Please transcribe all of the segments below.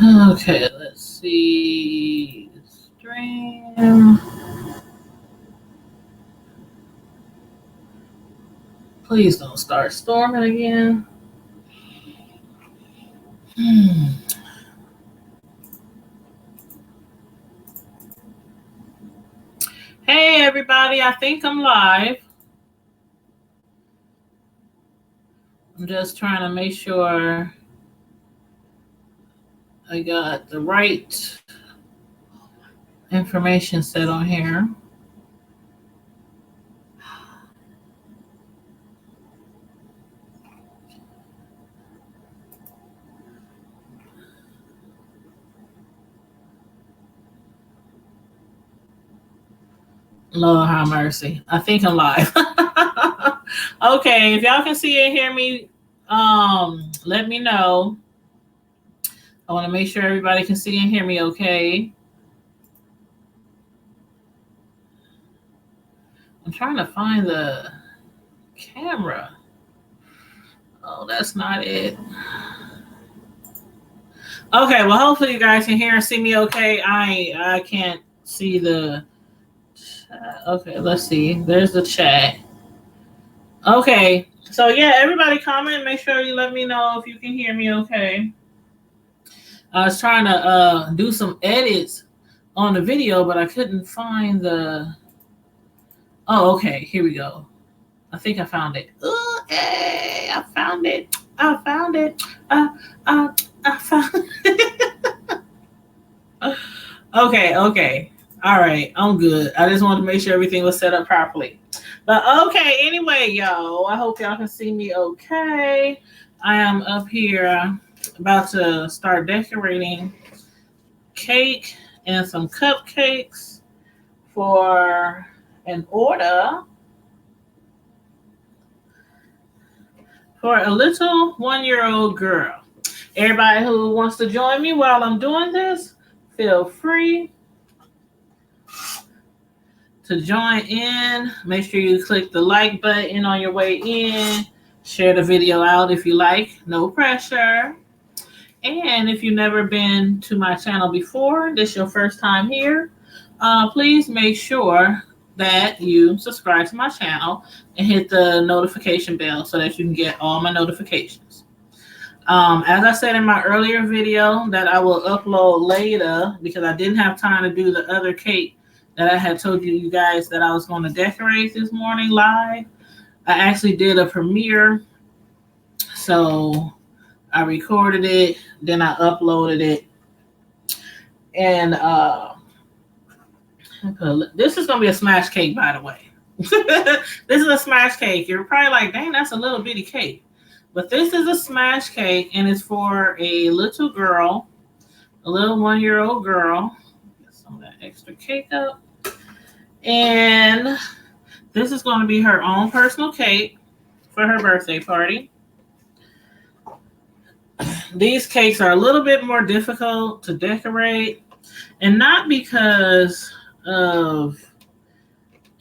Okay, let's see. Stream. Please don't start storming again. Hmm. Hey, everybody. I think I'm live. I'm just trying to make sure I got the right information set on here. Lord have mercy. I think I'm live. Okay, if y'all can see and hear me, let me know. I want to make sure everybody can see and hear me okay. I'm trying to find the camera. Oh, that's not it. Okay, well, hopefully you guys can hear and see me okay. I can't see the chat. Okay, let's see. There's the chat. Okay, so yeah, everybody comment. Make sure you let me know if you can hear me okay. I was trying to do some edits on the video, but I couldn't find the. Oh, okay. Here we go. I think I found it. Ooh, hey, I found it. I found it. I found it. Okay. All right, I'm good. I just wanted to make sure everything was set up properly. But okay, anyway, y'all, I hope y'all can see me okay. I am up here about to start decorating cake and some cupcakes for an order for a little 1-year-old girl. Everybody who wants to join me while I'm doing this, feel free to join in. Make sure you click the like button on your way in. Share the video out if you like. No pressure. And if you've never been to my channel before, this is your first time here, please make sure that you subscribe to my channel and hit the notification bell so that you can get all my notifications. As I said in my earlier video that I will upload later because I didn't have time to do the other cake that I had told you guys that I was going to decorate this morning live. I actually did a premiere, so I recorded it, then I uploaded it, and this is gonna be a smash cake, by the way. This is a smash cake. You're probably like, dang, that's a little bitty cake. But this is a smash cake, and it's for a little girl, a little 1-year-old girl. Get some of that extra cake up. And this is going to be her own personal cake for her birthday party. These cakes are a little bit more difficult to decorate, and not because of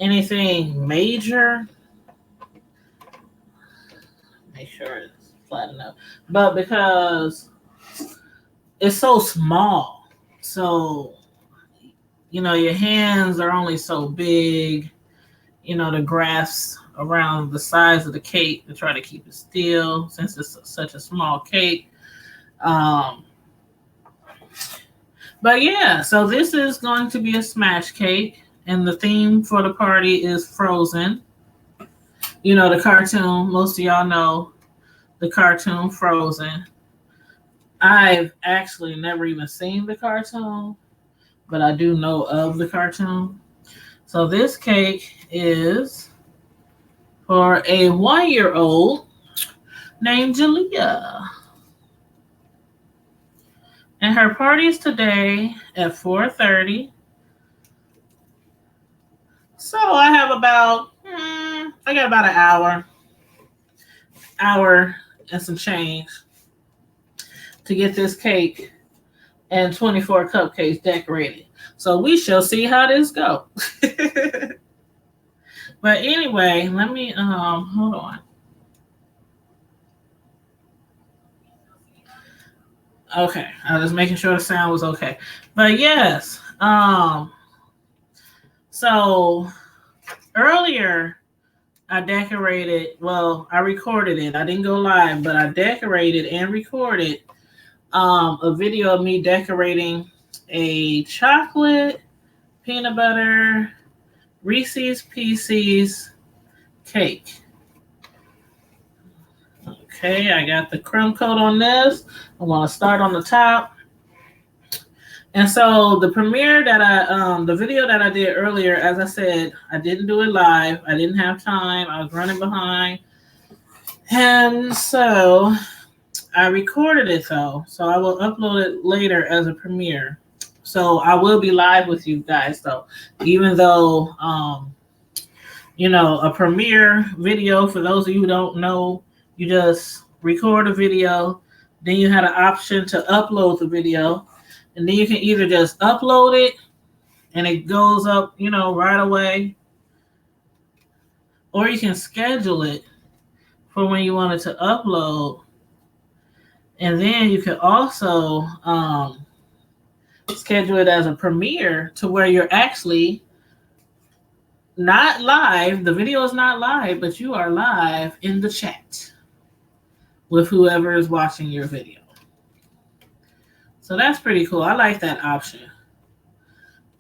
anything major. Make sure it's flat enough, but because it's so small. So, your hands are only so big, to grasp around the size of the cake to try to keep it still since it's such a small cake. But yeah, so this is going to be a smash cake, and the theme for the party is Frozen. The cartoon, most of y'all know the cartoon Frozen. I've actually never even seen the cartoon, but I do know of the cartoon. So this cake is for a 1-year-old named Jalea. And her party is today at 4:30. So I have I got about an hour and some change to get this cake and 24 cupcakes decorated. So we shall see how this goes. But anyway, let me hold on. Okay, I was making sure the sound was okay. But yes, so earlier I decorated. Well, I recorded it. I didn't go live, but I decorated and recorded a video of me decorating a chocolate peanut butter Reese's Pieces cake. Okay, I got the crumb coat on this. I want to start on the top. And so the premiere that the video that I did earlier, as I said, I didn't do it live. I didn't have time. I was running behind. And so I recorded it though. So I will upload it later as a premiere. So I will be live with you guys though, even though, a premiere video, for those of you who don't know, you just record a video, then you had an option to upload the video, and then you can either just upload it and it goes up, right away, or you can schedule it for when you want it to upload. And then you can also schedule it as a premiere to where you're actually not live. The video is not live, but you are live in the chat with whoever is watching your video. So that's pretty cool. I like that option.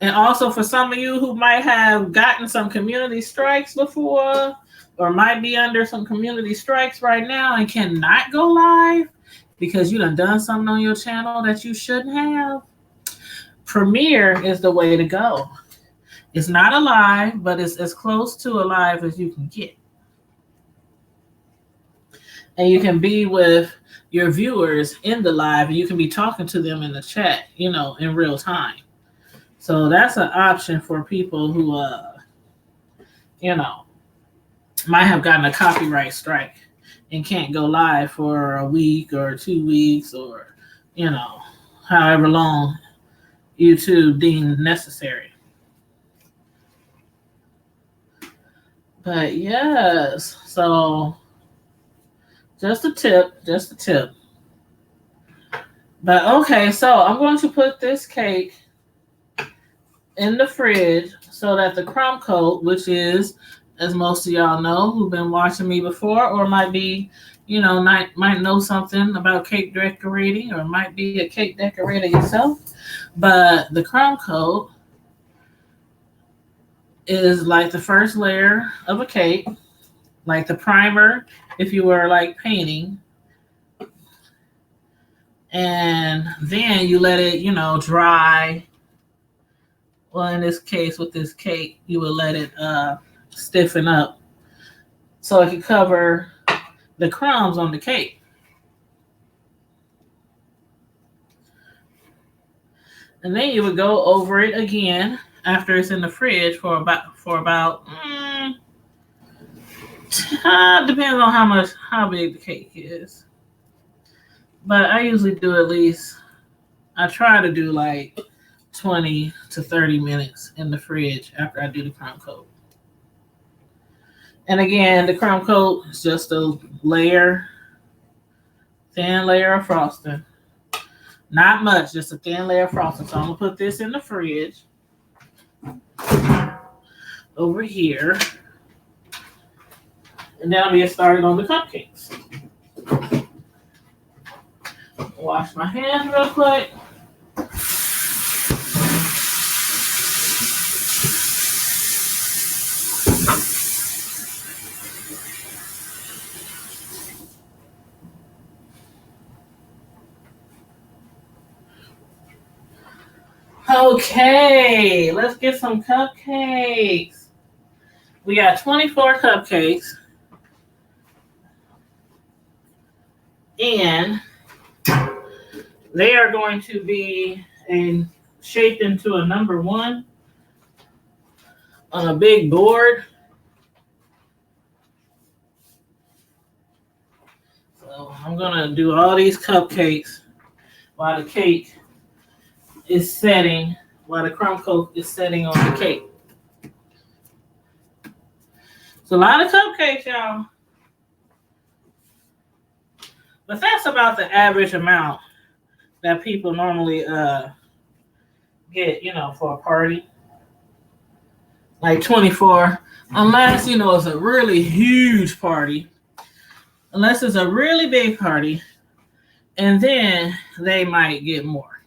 And also for some of you who might have gotten some community strikes before, or might be under some community strikes right now and cannot go live because you done something on your channel that you shouldn't have, Premiere is the way to go. It's not a live, but it's as close to a live as you can get. And you can be with your viewers in the live, and you can be talking to them in the chat, in real time. So that's an option for people who, might have gotten a copyright strike and can't go live for a week or 2 weeks or, however long YouTube deemed necessary. But yes, so just a tip. But okay, so I'm going to put this cake in the fridge so that the crumb coat, which is, as most of y'all know who've been watching me before, or might be, might know something about cake decorating, or might be a cake decorator yourself. But the crumb coat is like the first layer of a cake, like the primer if you were like painting. And then you let it, dry. Well, in this case, with this cake, you would let it stiffen up so it can cover the crumbs on the cake. And then you would go over it again after it's in the fridge for about depends on how big the cake is. But I usually do I try to do like 20 to 30 minutes in the fridge after I do the crumb coat. And again, the crumb coat is just a thin layer of frosting. Not much, just a thin layer of frosting. So I'm going to put this in the fridge over here. And then I'll get started on the cupcakes. Wash my hands real quick. Okay, let's get some cupcakes. We got 24 cupcakes. And they are going to be shaped into a number 1 on a big board. So I'm going to do all these cupcakes while the cake is setting, while the crumb coat is setting on the cake. It's a lot of cupcakes, y'all. But that's about the average amount that people normally get, for a party. Like 24, unless, it's a really huge party. Unless it's a really big party, and then they might get more.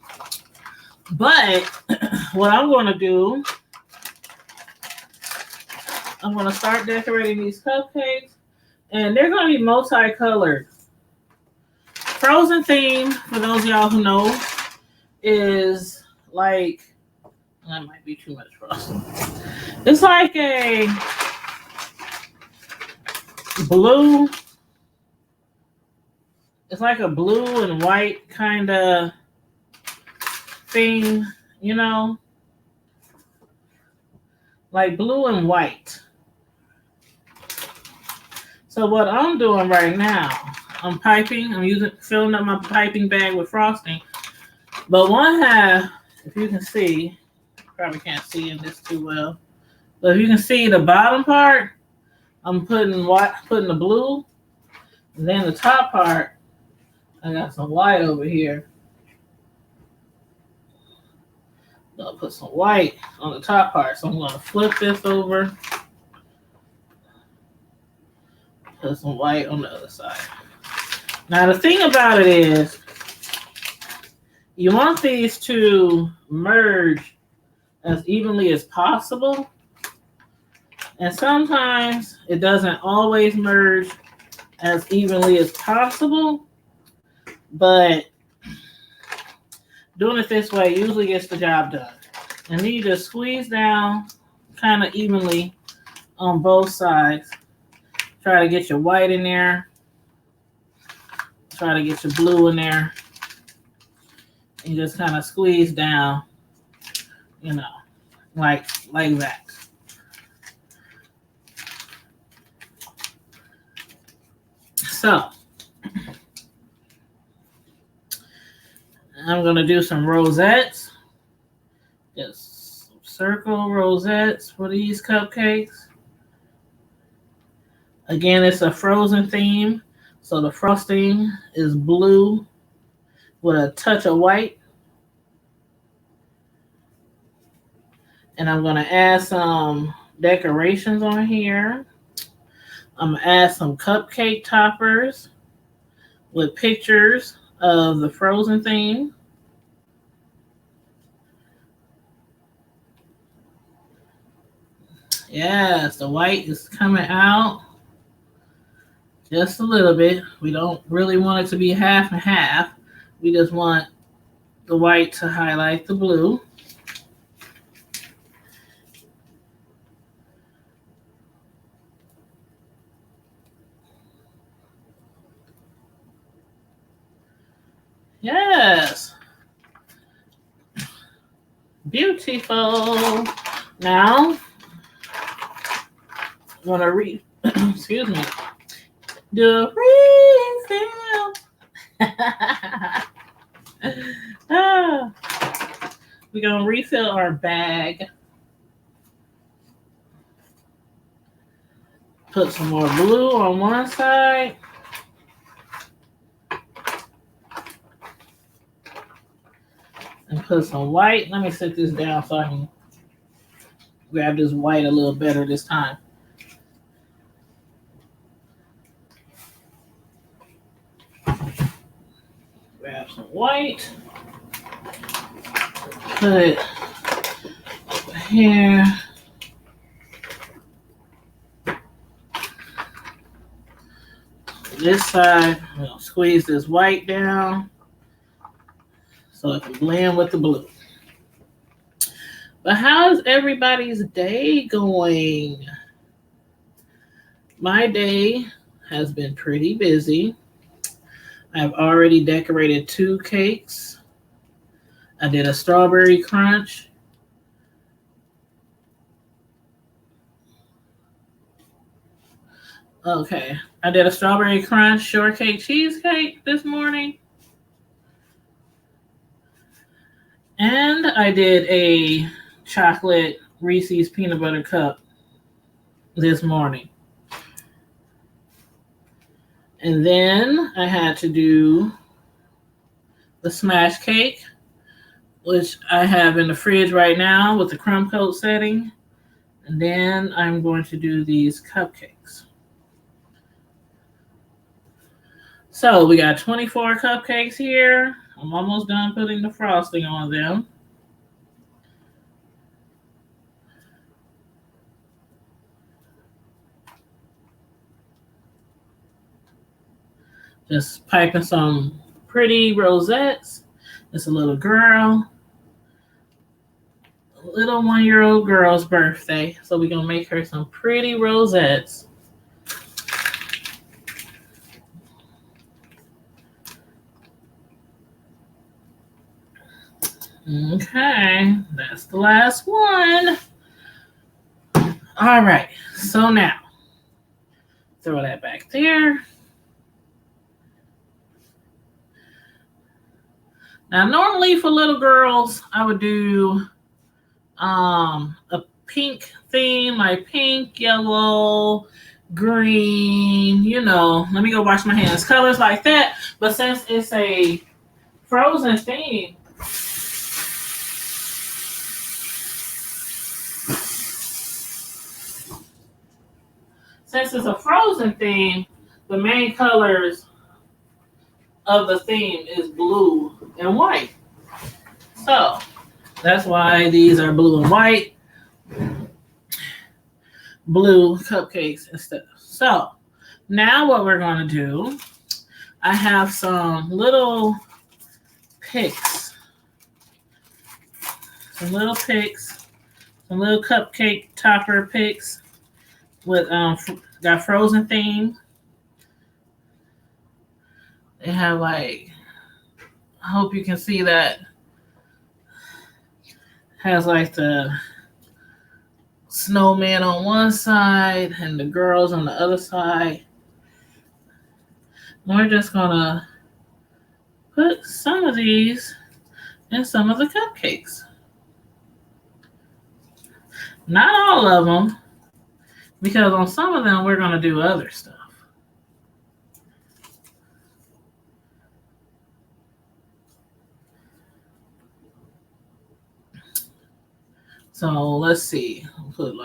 But what I'm going to do, I'm going to start decorating these cupcakes, and they're going to be multicolored. Frozen theme, for those of y'all who know, is like, that might be too much frozen. It's like a blue, it's like a blue and white kind of thing, like blue and white. So what I'm doing right now, I'm filling up my piping bag with frosting. But one half, if you can see, probably can't see in this too well, but if you can see the bottom part, I'm putting the blue, and then the top part, I got some white over here. I'll put some white on the top part, so I'm going to flip this over. Put some white on the other side. Now the thing about it is, you want these to merge as evenly as possible. And sometimes it doesn't always merge as evenly as possible. But doing it this way usually gets the job done. And then you just squeeze down kind of evenly on both sides. Try to get your white in there. Try to get your blue in there. And just kind of squeeze down, like that. So, I'm going to do some rosettes. Just circle rosettes for these cupcakes. Again, it's a frozen theme. So the frosting is blue with a touch of white. And I'm going to add some decorations on here. I'm going to add some cupcake toppers with pictures of the frozen theme. Yes, the white is coming out just a little bit. We don't really want it to be half and half. We just want the white to highlight the blue. Yes. Beautiful. Now, I'm going to excuse me. Do refill. We're going to refill our bag. Put some more blue on one side. And put some white. Let me set this down so I can grab this white a little better this time. Grab some white. Put it here. This side, I'm going to squeeze this white down so it can blend with the blue. But how's everybody's day going? My day has been pretty busy. I've already decorated 2 cakes. I did a strawberry crunch. Okay, I did a strawberry crunch shortcake cheesecake this morning. And I did a chocolate Reese's peanut butter cup this morning. And then I had to do the smash cake, which I have in the fridge right now with the crumb coat setting. And then I'm going to do these cupcakes. So we got 24 cupcakes here. I'm almost done putting the frosting on them. Just piping some pretty rosettes. It's a little girl. A little 1-year-old girl's birthday. So we're going to make her some pretty rosettes. Okay, that's the last one. All right, so now throw that back there. Now, normally for little girls, I would do a pink theme, like pink, yellow, green, let me go wash my hands, colors like that. But since it's a Frozen theme, the main colors of the theme is blue and white. So that's why these are blue and white. Blue cupcakes and stuff. So now what we're going to do, I have some little picks. Some little cupcake topper picks with got Frozen theme. They have I hope you can see that. Has the snowman on one side and the girls on the other side. We're just gonna put some of these in some of the cupcakes. Not all of them, because on some of them we're gonna do other stuff. So let's see. I'll put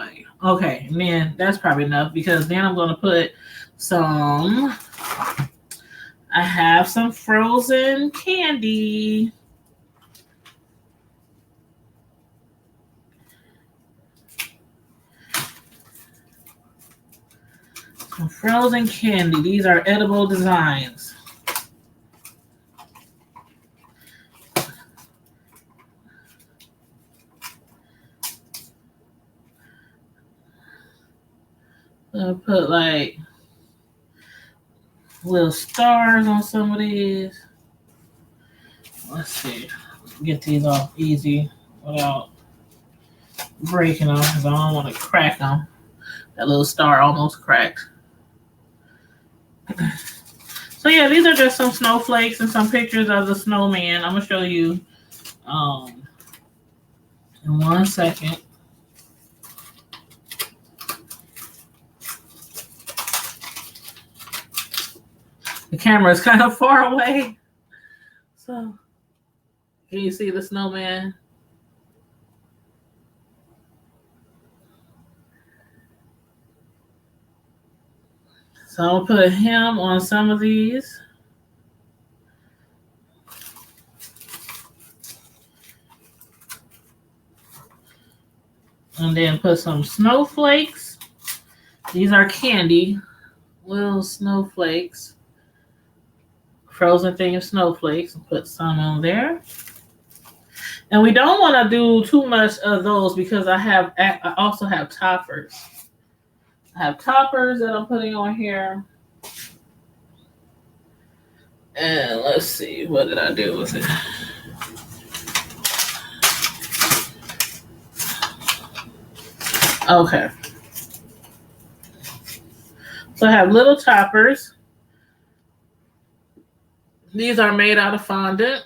okay, and then that's probably enough, because then I'm gonna put some. I have some Frozen candy. Some Frozen candy. These are edible designs. I'll put little stars on some of these. Let's see. Get these off easy without breaking them, because I don't want to crack them. That little star almost cracked. So yeah, these are just some snowflakes and some pictures of the snowman. I'm going to show you in 1 second. The camera is kind of far away. So, can you see the snowman? So I'll put him on some of these. And then put some snowflakes. These are candy, little snowflakes. Frozen thing of snowflakes, and put some on there. And we don't want to do too much of those, because I also have toppers. I have toppers that I'm putting on here. And let's see, what did I do with it? Okay. So I have little toppers. These are made out of fondant.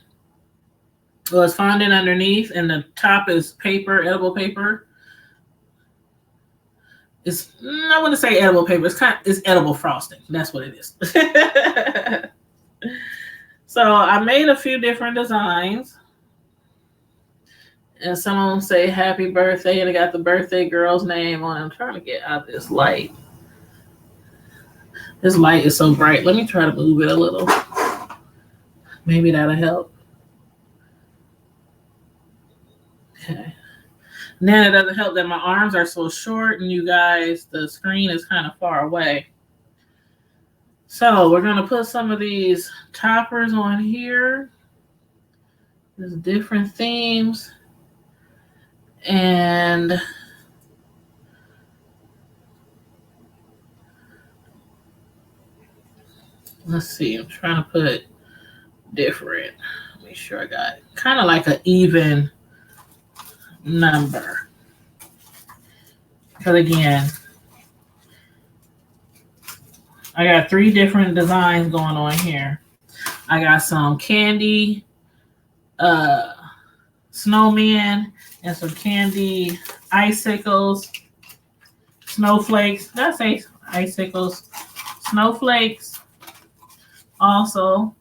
Well, it's fondant underneath, and the top is paper, edible paper. I wouldn't say edible paper. It's edible frosting. That's what it is. So I made a few different designs. And some of them say happy birthday, and I got the birthday girl's name on it. I'm trying to get out of this light. This light is so bright. Let me try to move it a little. Maybe that'll help. Okay. And then it doesn't help that my arms are so short and you guys, the screen is kind of far away. So we're going to put some of these toppers on here. There's different themes. And let's see, I'm trying to put different. Make sure I got kind of like an even number. Because again, I got 3 different designs going on here. I got some candy snowman and some candy icicles, snowflakes. Did I say icicles? Snowflakes. Also,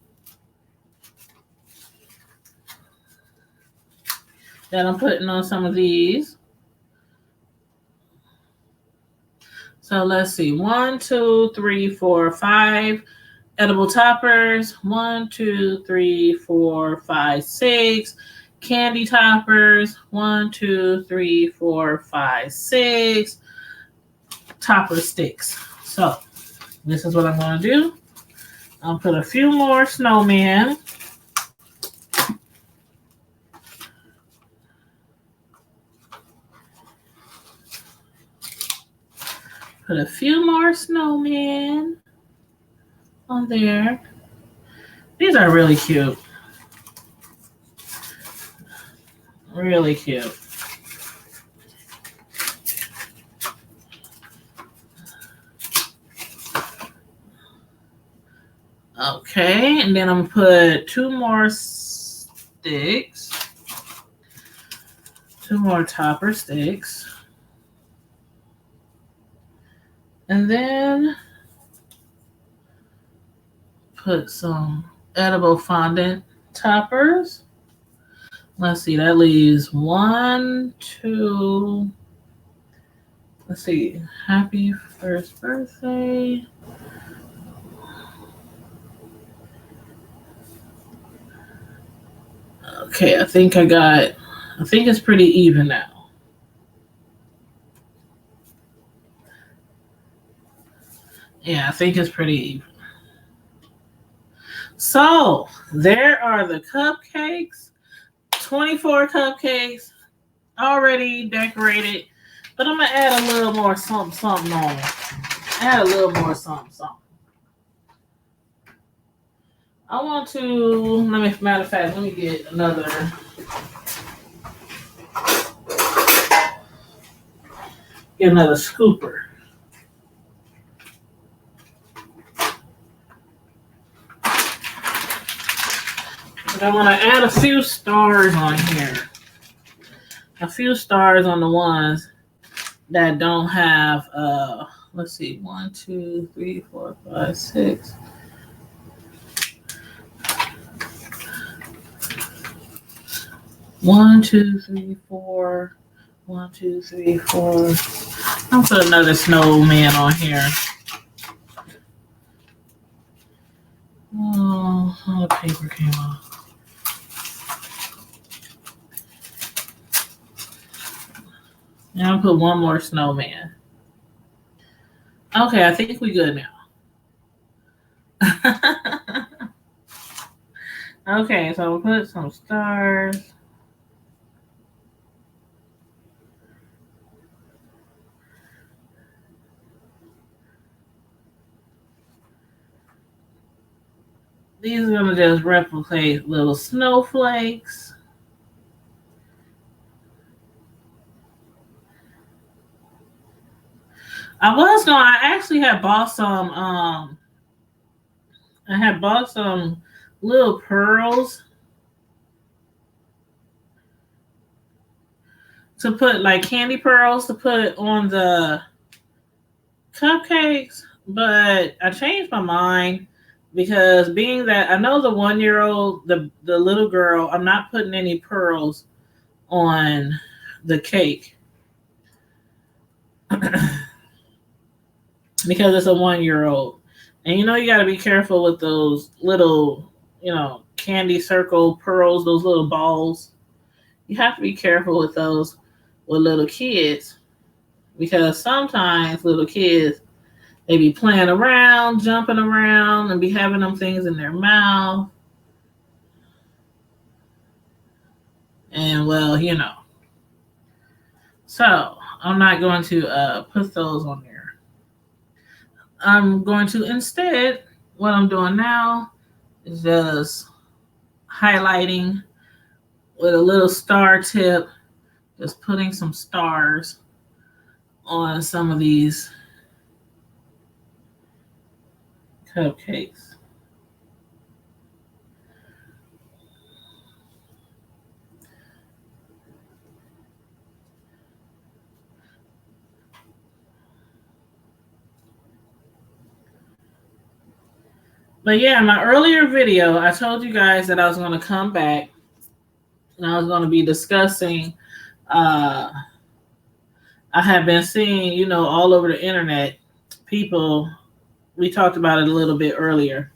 that I'm putting on some of these. So let's see, 1, 2, 3, 4, 5 edible toppers. 1, 2, 3, 4, 5, 6 candy toppers. 1, 2, 3, 4, 5, 6 topper sticks. So this is what I'm going to do. I'll put a few more snowmen. Put a few more snowmen on there. These are really cute. Really cute. Okay, and then I'm gonna put 2 more sticks. 2 more topper sticks. And then put some edible fondant toppers. Let's see, that leaves 1, 2. Let's see, happy first birthday. Okay, I think it's pretty even now. Yeah, I think it's pretty even. So there are the cupcakes. 24 cupcakes already decorated, but I'm gonna add a little more something on it. Add a little more something. I want to, matter of fact, let me get another scooper. But I want to add a few stars on here. A few stars on the ones that don't have, let's see, 1, 2, 3, 4, 5, 6. One, 2, 3, 4. 1, 2, 3, 4. I'll put another snowman on here. Oh, the paper came off. Now I'll put 1 more snowman. Okay, I think we good now. Okay, so I'll put some stars. These are going to just replicate little snowflakes. I actually had bought some, little pearls to put, like candy pearls to put on the cupcakes, but I changed my mind because being that I know the 1 year old, the little girl, I'm not putting any pearls on the cake because it's a 1 year old. And you know, you got to be careful with those little, candy circle pearls, those little balls. You have to be careful with those with little kids because sometimes little kids, they be playing around, jumping around, and be having them things in their mouth. And well, So I'm not going to put those on there. I'm going to instead, what I'm doing now is just highlighting with a little star tip, just putting some stars on some of these cupcakes. But yeah, in my earlier video, I told you guys that I was going to come back and I was going to be discussing. I have been seeing, all over the internet, people. We talked about it a little bit earlier.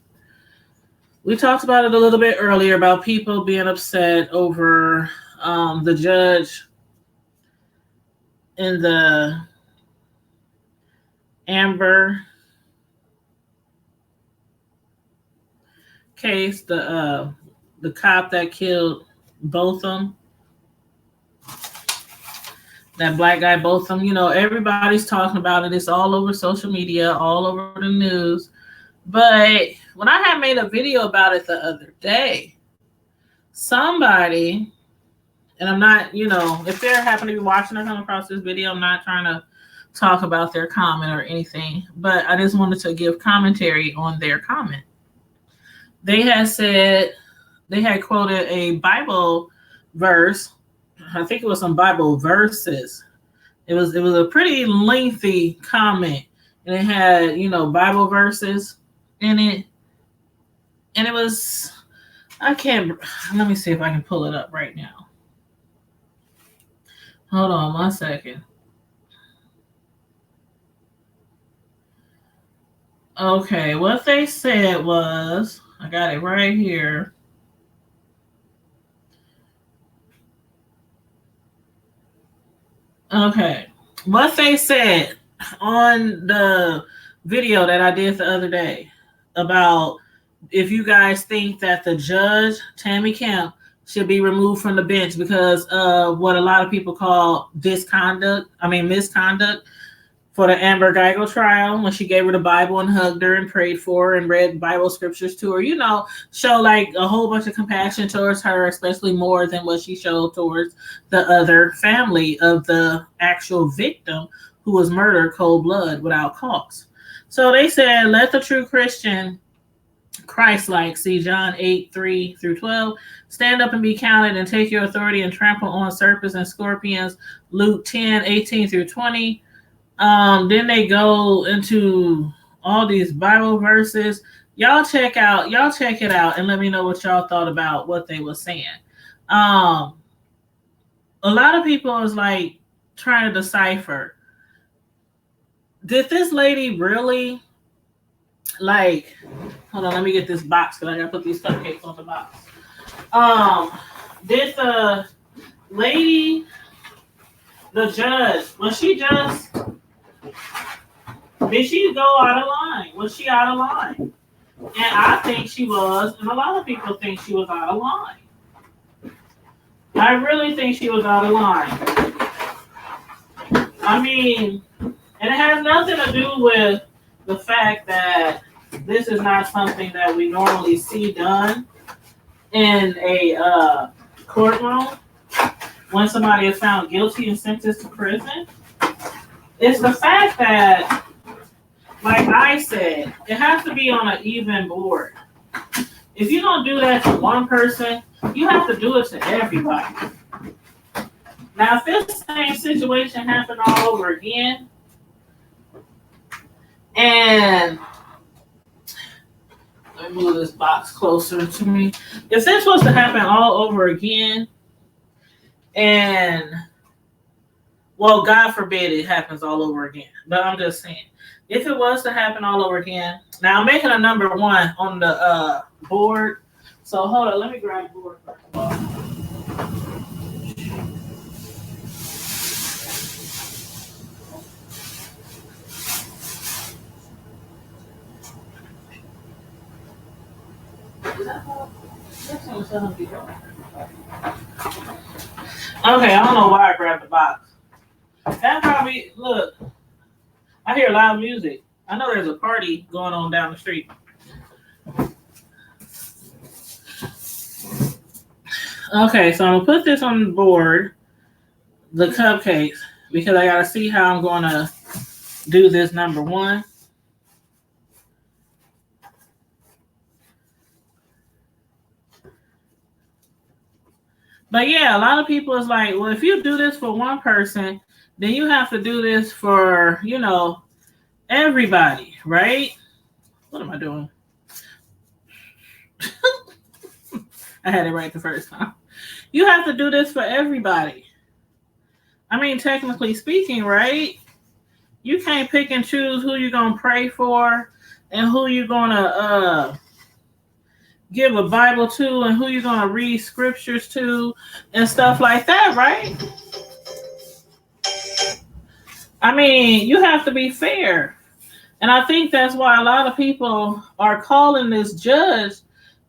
About people being upset over the judge in the Amber case, the cop that killed Botham, that black guy Botham. Everybody's talking about it. It's all over social media, all over the news. But when I had made a video about it the other day, somebody, and I'm not, if they're happen to be watching or come across this video, I'm not trying to talk about their comment or anything, but I just wanted to give commentary on their comment. They had quoted a Bible verse. I think it was some Bible verses. It was a pretty lengthy comment, and it had, Bible verses in it. And it was, let me see if I can pull it up right now. Hold on 1 second. Okay, what they said was, I got it right here. Okay, what they said on the video that I did the other day about if you guys think that the judge, Tammy Kemp, should be removed from the bench because of what a lot of people call misconduct for the Amber Geiger trial, when she gave her the Bible and hugged her and prayed for her and read Bible scriptures to her, show like a whole bunch of compassion towards her, especially more than what she showed towards the other family of the actual victim who was murdered cold blood without cause. So they said, let the true Christian, Christ-like, see John 8:3-12, stand up and be counted and take your authority and trample on serpents and scorpions, Luke 10:18-20. Then they go into all these Bible verses. Y'all check it out and let me know what y'all thought about what they were saying. A lot of people is like trying to decipher, did this lady really, like, hold on, let me get this box because I gotta put these cupcakes on the box. Did the lady, the judge, did she go out of line? Was she out of line? And I think she was, and a lot of people think she was out of line. I really think she was out of line. I mean, and it has nothing to do with the fact that this is not something that we normally see done in a courtroom when somebody is found guilty and sentenced to prison. It's the fact that, like I said, it has to be on an even board. If you don't do that to one person, you have to do it to everybody. Now, if this same situation happened all over again, and let me this box closer to me. If this was to happen all over again, and well, God forbid it happens all over again, but I'm just saying, if it was to happen all over again, now I'm making a number 1 on the board. So hold on, let me grab the board first of all. Okay, I don't know why I grabbed the box. That probably, look, I hear loud music. I know there's a party going on down the street. Okay, so I'm gonna put this on the board, the cupcakes, because I gotta see how I'm gonna do this number 1. But yeah, a lot of people is like, well, if you do this for one person, then you have to do this for, everybody, right? What am I doing? I had it right the first time. You have to do this for everybody. I mean, technically speaking, right? You can't pick and choose who you're going to pray for and who you're going to give a Bible to and who you're going to read scriptures to and stuff like that, right? I mean, you have to be fair. And I think that's why a lot of people are calling this judge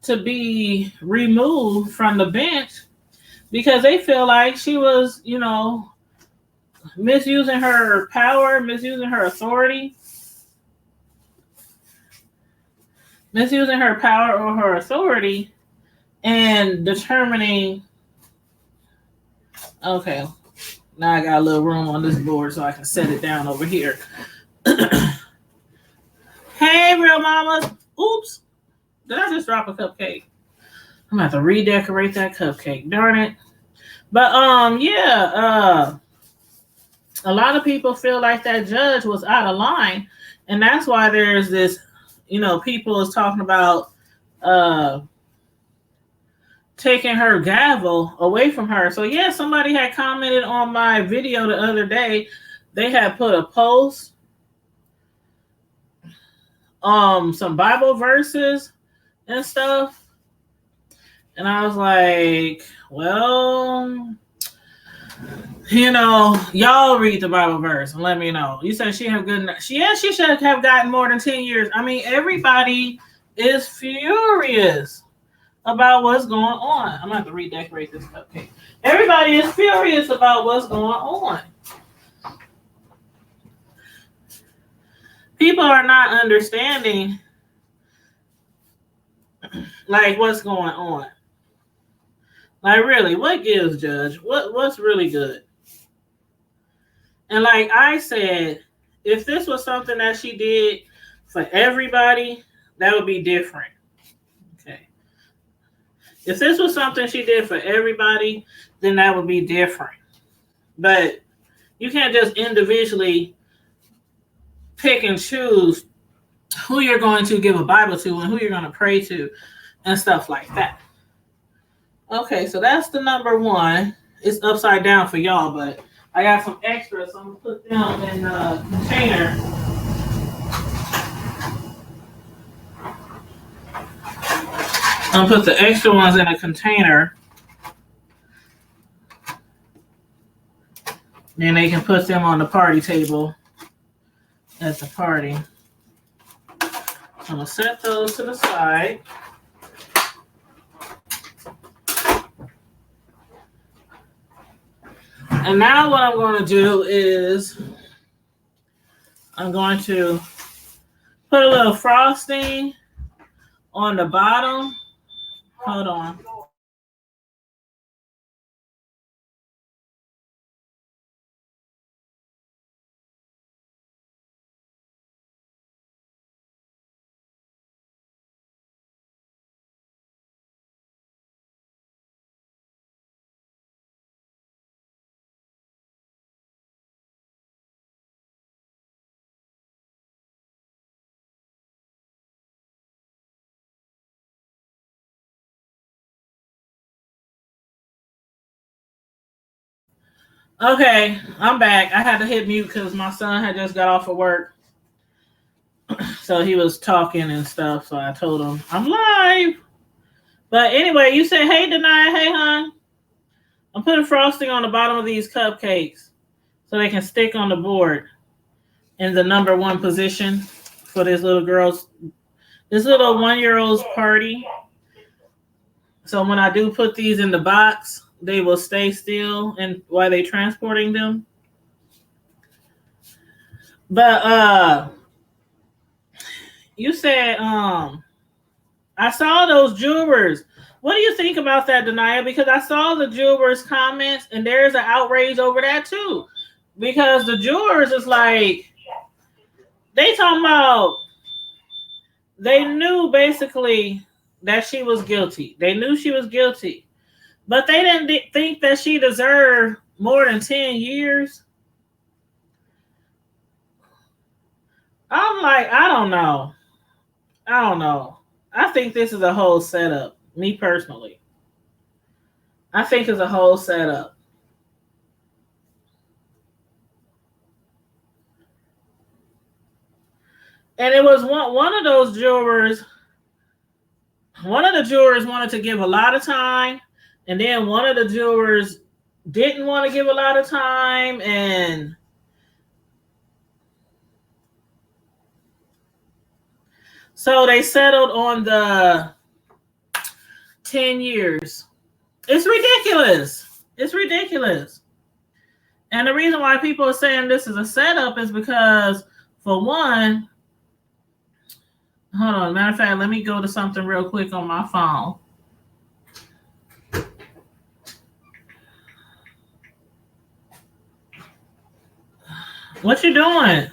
to be removed from the bench, because they feel like she was, misusing her power, misusing her authority, and determining, okay, now I got a little room on this board so I can set it down over here. Hey, real mamas. Oops. Did I just drop a cupcake? I'm going to have to redecorate that cupcake. Darn it. But, a lot of people feel like that judge was out of line. And that's why there's this, people is talking about taking her gavel away from her. So, yeah, somebody had commented on my video the other day. They had put a post, some Bible verses and stuff. And I was like, well, y'all read the Bible verse and let me know. You said she should have gotten more than 10 years. I mean, everybody is furious about what's going on. I'm going to have to redecorate this cupcake. Everybody is furious about what's going on. People are not understanding, like, what's going on. Like, really, what gives, Judge? What's really good? And like I said, if this was something that she did for everybody, that would be different. Okay. If this was something she did for everybody, then that would be different. But you can't just individually pick and choose who you're going to give a Bible to and who you're going to pray to and stuff like that. Okay, so that's the number 1. It's upside down for y'all, but I got some extras, so I'm going to put them in a container. I'm going to put the extra ones in a container. Then they can put them on the party table at the party. I'm going to set those to the side. And now what I'm going to do is I'm going to put a little frosting on the bottom. Hold on. Okay, I'm back. I had to hit mute because my son had just got off of work. So he was talking and stuff. So I told him I'm live. But anyway, you said, hey, Denia. Hey, hon. I'm putting frosting on the bottom of these cupcakes so they can stick on the board in the number one position for this little 1-year-old's party. So when I do put these in the box, they will stay still and while they transporting them. But you said I saw those jewelers. What do you think about that, Denia? Because I saw the jewelers' comments, and there's an outrage over that too. Because the jewelers is like, they talking about, they knew basically that she was guilty. They knew she was guilty, but they didn't think that she deserved more than 10 years. I'm like, I don't know. I think this is a whole setup. Me personally, I think it's a whole setup. And it was one of those jurors. One of the jurors wanted to give a lot of time, and then one of the jurors didn't want to give a lot of time, and so they settled on the 10 years. It's ridiculous. It's ridiculous. And the reason why people are saying this is a setup is because, for one, hold on. Matter of fact, let me go to something real quick on my phone. What you doing?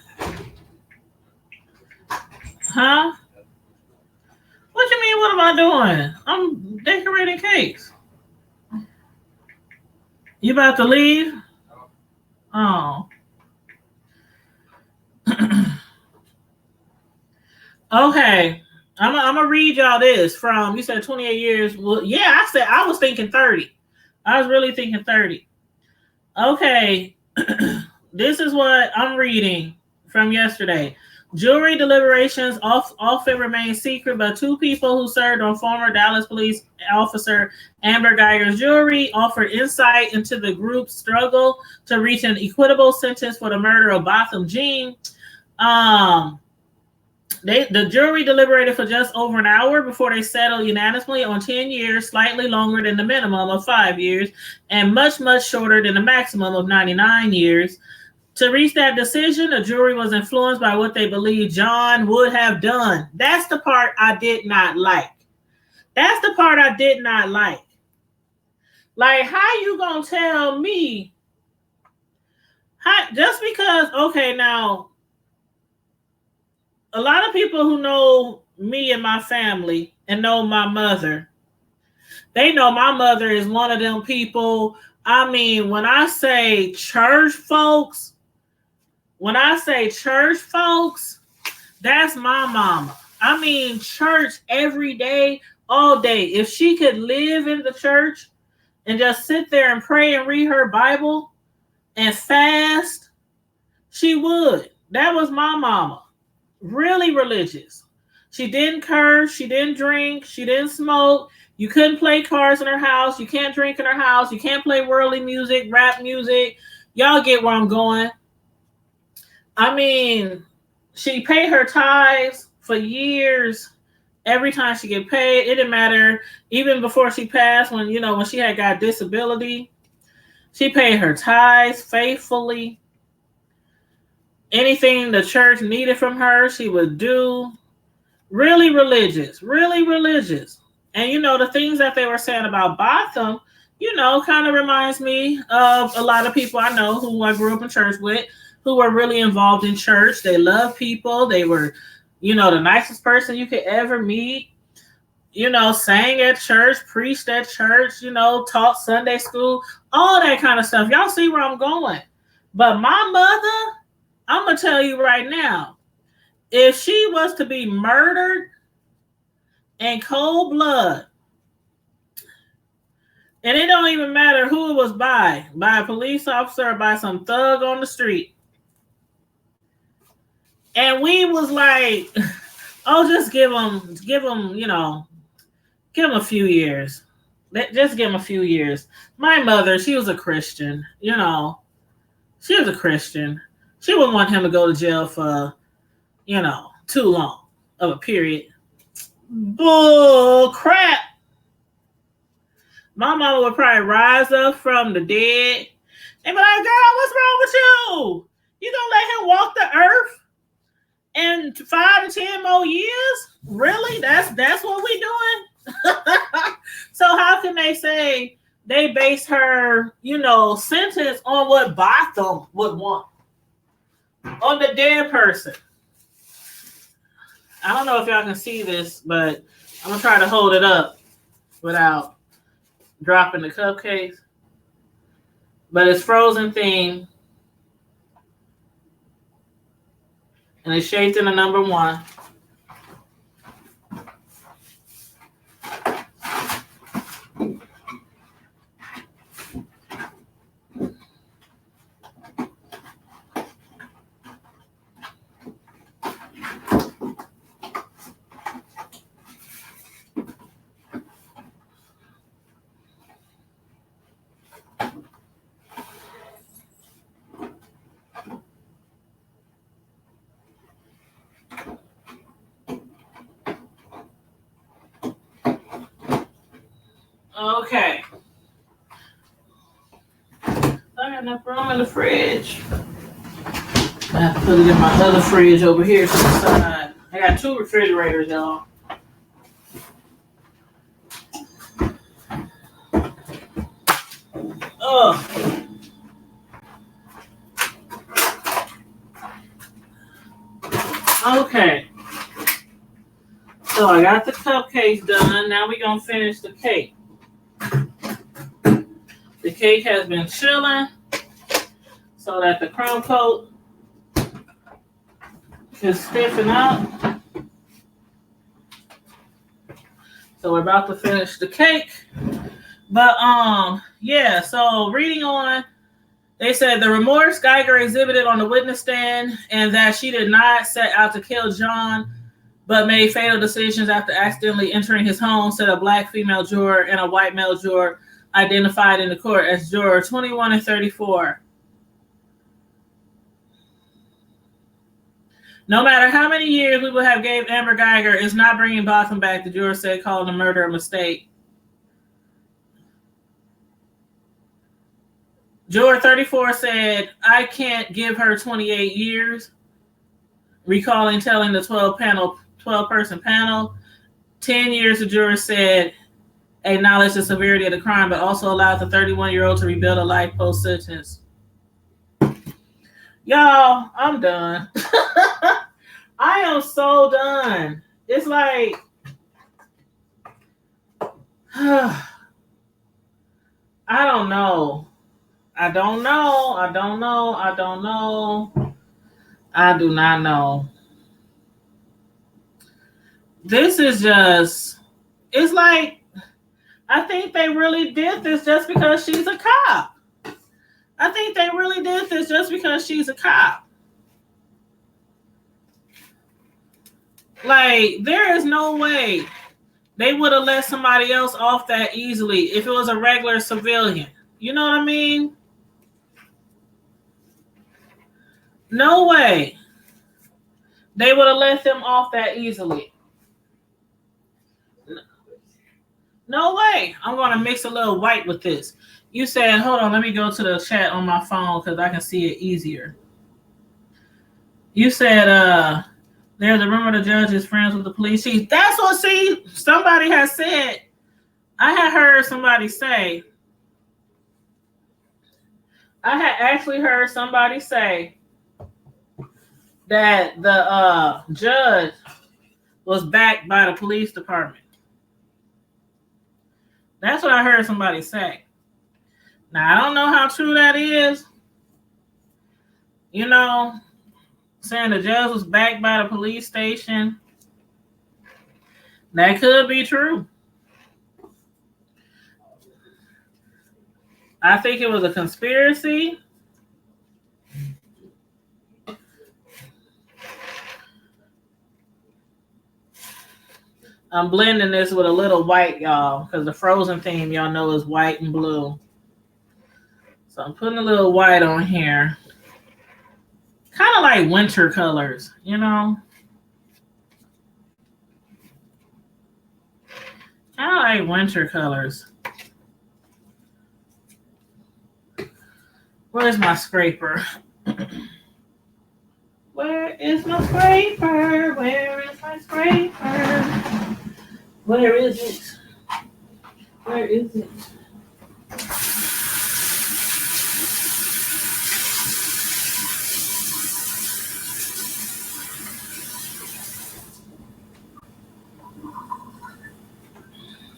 Huh? What you mean, what am I doing? I'm decorating cakes. You about to leave? Oh. Okay. I'm gonna read y'all this from, you said 28 years. Well, yeah, I said I was thinking 30. I was really thinking 30. Okay. This is what I'm reading from yesterday. Jury deliberations often remain secret, but two people who served on former Dallas police officer Amber Geiger's jury offered insight into the group's struggle to reach an equitable sentence for the murder of Botham Jean. The jury deliberated for just over an hour before they settled unanimously on 10 years, slightly longer than the minimum of 5 years, and much, much shorter than the maximum of 99 years. To reach that decision, the jury was influenced by what they believed John would have done. That's the part I did not like. That's the part I did not like. Like, how you gonna tell me? Just because, okay, now, a lot of people who know me and my family and know my mother, they know my mother is one of them people. I mean, when I say church folks, that's my mama. I mean, church every day, all day. If she could live in the church and just sit there and pray and read her Bible and fast, she would. That was my mama. Really religious. She didn't curse. She didn't drink. She didn't smoke. You couldn't play cards in her house. You can't drink in her house. You can't play worldly music, rap music. Y'all get where I'm going. I mean, she paid her tithes for years. Every time she get paid, it didn't matter. Even before she passed, when she had got disability, she paid her tithes faithfully. Anything the church needed from her, she would do. Really religious, really religious. And the things that they were saying about Botham, kind of reminds me of a lot of people I know who I grew up in church with, who were really involved in church. They loved people. They were, the nicest person you could ever meet. Sang at church, preached at church, taught Sunday school, all that kind of stuff. Y'all see where I'm going. But my mother, I'm going to tell you right now, if she was to be murdered in cold blood, And it don't even matter who it was by a police officer or by some thug on the street. And we was like, oh, just give them, give them a few years. Just give them a few years. My mother, she was a Christian, she was a Christian. She wouldn't want him to go to jail for, too long of a period. Bull crap. My mama would probably rise up from the dead and be like, girl, what's wrong with you? You gonna let him walk the earth in 5 to 10 more years? Really? That's what we doing? So how can they say they base her, sentence on what Botham would want? On the dead person. I don't know if y'all can see this, but I'm gonna try to hold it up without dropping the cupcakes. But it's frozen theme. And it's shaped in a number 1. Okay. I got enough room in the fridge. I have to put it in my other fridge over here to the side. I got 2 refrigerators, y'all. Oh. Okay. So I got the cupcakes done. Now we're going to finish the cake. The cake has been chilling so that the crumb coat can stiffen up. So we're about to finish the cake. But yeah, so reading on, they said the remorse Geiger exhibited on the witness stand and that she did not set out to kill John, but made fatal decisions after accidentally entering his home, said a black female juror and a white male juror identified in the court as juror 21 and 34. No matter how many years we would have gave Amber Geiger, it's not bringing Botham back, the juror said, calling the murder a mistake. Juror 34 said, I can't give her 28 years, recalling telling the 12-person panel. 10 years, the juror said, acknowledged the severity of the crime, but also allowed the 31-year-old to rebuild a life post-sentence. Y'all, I'm done. I am so done. It's like, I don't know. I don't know. I don't know. I don't know. I do not know. This is just, it's like, I think they really did this just because she's a cop. I think they really did this just because she's a cop. Like, there is no way they would have let somebody else off that easily if it was a regular civilian. You know what I mean? No way they would have let them off that easily. No way. I'm going to mix a little white with this. You said, hold on, let me go to the chat on my phone because I can see it easier. You said, there's a rumor the judge is friends with the police chief. That's what, see, somebody has said. I had heard somebody say, I had actually heard somebody say that the judge was backed by the police department. That's what I heard somebody say. Now, I don't know how true that is. You know, saying the judge was backed by the police station. That could be true. I think it was a conspiracy. I'm blending this with a little white, y'all, because the Frozen theme, y'all know, is white and blue. So I'm putting a little white on here. Kind of like winter colors, you know? Kind of like winter colors. Where's my scraper? Where is my scraper? Where is my scraper? Where is it? Where is it?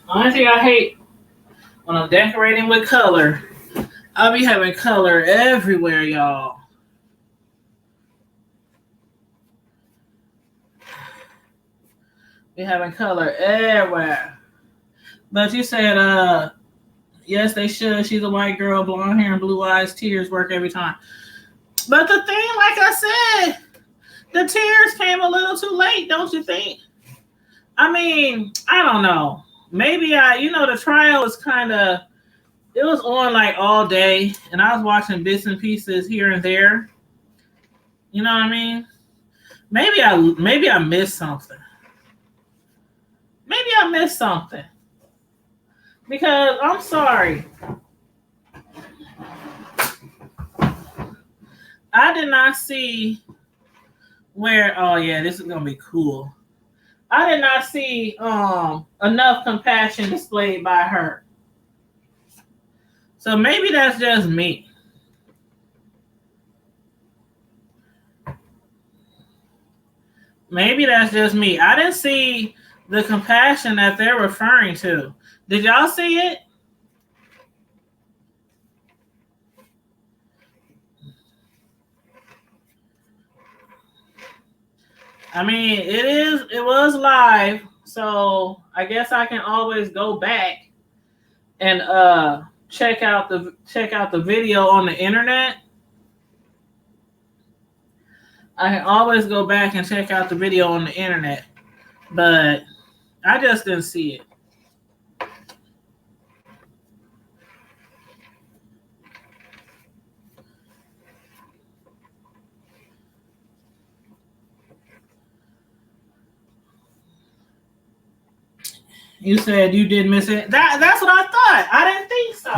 Only thing I hate when I'm decorating with color, I'll be having color everywhere, y'all. Be having color everywhere. But you said, yes, they should. She's a white girl, blonde hair and blue eyes. Tears work every time. But the thing, like I said, the tears came a little too late, don't you think? I mean, I don't know. Maybe the trial was it was on like all day, and I was watching bits and pieces here and there. You know what I mean? Maybe I missed something. Maybe I missed something. Because I'm sorry. I did not see where, oh yeah, this is gonna be cool. I did not see enough compassion displayed by her. So maybe that's just me. Maybe that's just me. I didn't see the compassion that they're referring to. Did y'all see it? I mean, it was live, so I guess I can always go back and check out the video on the internet. I can always go back and check out the video on the internet, but I just didn't see it. You said you did miss it. That's what I thought. I didn't think so.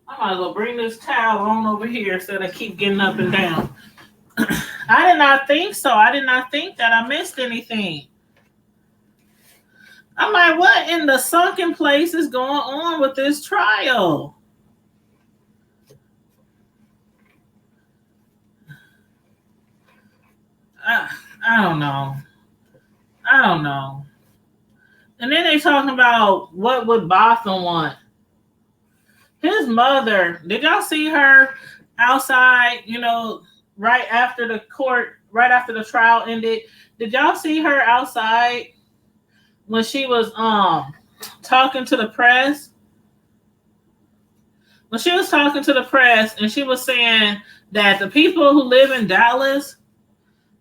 I might as well bring this towel on over here instead of keep getting up and down. I did not think so. I did not think that I missed anything. I'm like, what in the sunken place is going on with this trial? I don't know. I don't know. And then they talking about what would Botham want. His mother, did y'all see her outside, right after the trial ended? Did y'all see her outside when she was talking to the press? When she was talking to the press and she was saying that the people who live in Dallas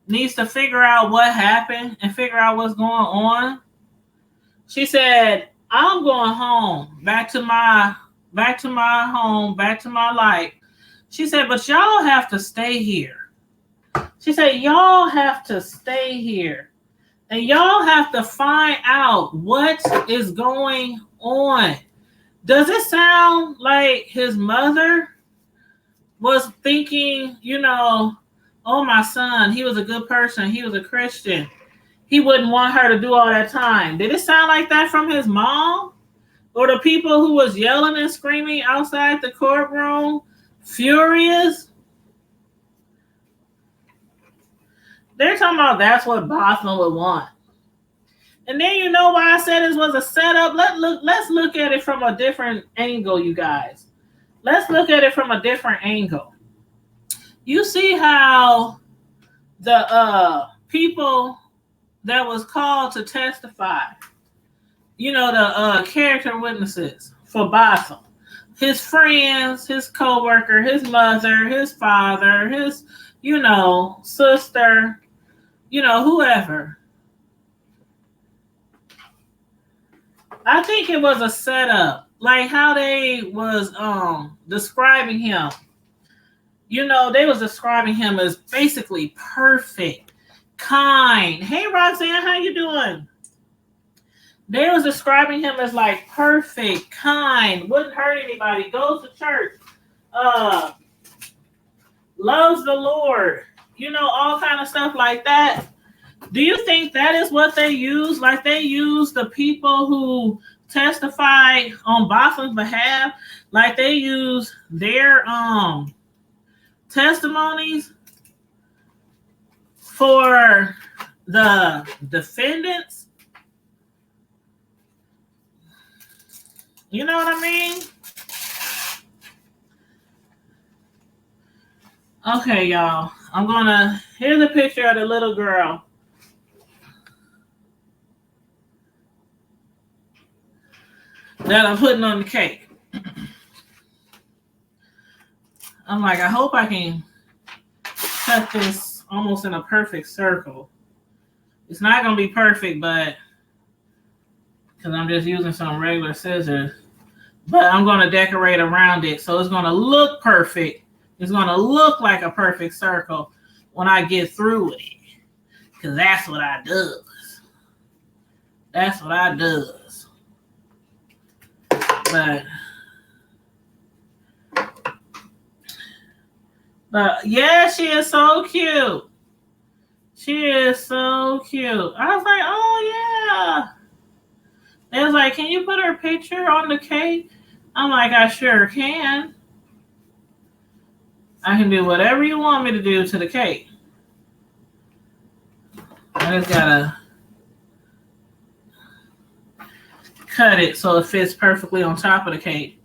needs to figure out what happened and figure out what's going on. She said, I'm going home, back to my home, back to my life. She said, but y'all have to stay here. She said, y'all have to stay here. And y'all have to find out what is going on. Does it sound like his mother was thinking, oh, my son, he was a good person. He was a Christian. He wouldn't want her to do all that time. Did it sound like that from his mom? Or the people who was yelling and screaming outside the courtroom, furious? They're talking about that's what Botham would want. And then you know why I said this was a setup? Let's look at it from a different angle, you guys. Let's look at it from a different angle. You see how the people that was called to testify, the character witnesses for Botham. His friends, his co-worker, his mother, his father, his, sister, whoever. I think it was a setup, like how they was describing him. They was describing him as basically perfect, kind. Hey Roxanne, how you doing? They was describing him as like perfect, kind, wouldn't hurt anybody, goes to church, uh, loves the Lord, all kind of stuff like that. Do you think that is what they use? Like they use the people who testify on Botham's behalf, like they use their testimonies for the defendants? You know what I mean? Okay, y'all. Here's a picture of the little girl. That I'm putting on the cake. I'm like, I hope I can cut this almost in a perfect circle. It's not going to be perfect, but because I'm just using some regular scissors. But I'm going to decorate around it, so it's going to look perfect. It's going to look like a perfect circle when I get through with it. Because that's what I does. That's what I does. But yeah, she is so cute. She is so cute. I was like, oh yeah. They was like, can you put her picture on the cake? I'm like, I sure can. I can do whatever you want me to do to the cake. I just gotta cut it so it fits perfectly on top of the cake.